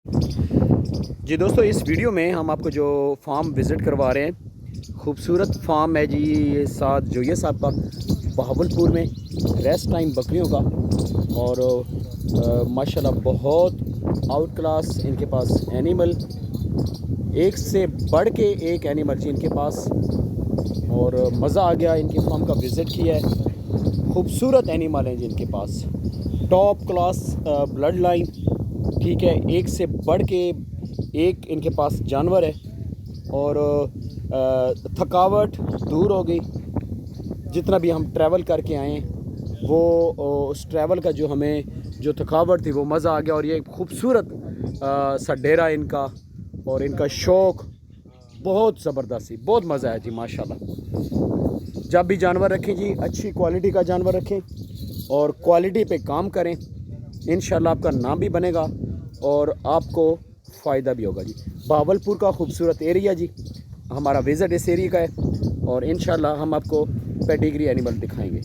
जी दोस्तों, इस वीडियो में हम आपको जो फार्म विज़िट करवा रहे हैं, खूबसूरत फार्म है जी। ये साथ जोइया साहब का बहावलपुर में रेस्ट टाइम बकरियों का। और माशाल्लाह बहुत आउट क्लास इनके पास एनिमल, एक से बढ़ के एक एनिमल जी इनके पास। और मज़ा आ गया इनके फार्म का विज़िट किया है। खूबसूरत एनिमल हैं जी इनके पास, टॉप क्लास ब्लड लाइन, ठीक है। एक से बढ़ के एक इनके पास जानवर है। और थकावट दूर हो गई। जितना भी हम ट्रैवल करके आए वो उस ट्रैवल का जो हमें जो थकावट थी वो मज़ा आ गया। और ये खूबसूरत सा डेरा इनका और इनका शौक़ बहुत ज़बरदस्त थी, बहुत मज़ा आया जी माशाल्लाह। जब भी जानवर रखें जी, अच्छी क्वालिटी का जानवर रखें और क्वालिटी पे काम करें, इंशाल्लाह आपका नाम भी बनेगा और आपको फ़ायदा भी होगा जी। बहावलपुर का खूबसूरत एरिया जी, हमारा विज़िट इस एरिया का है और इंशाल्लाह हम आपको पेडिग्री एनिमल दिखाएंगे।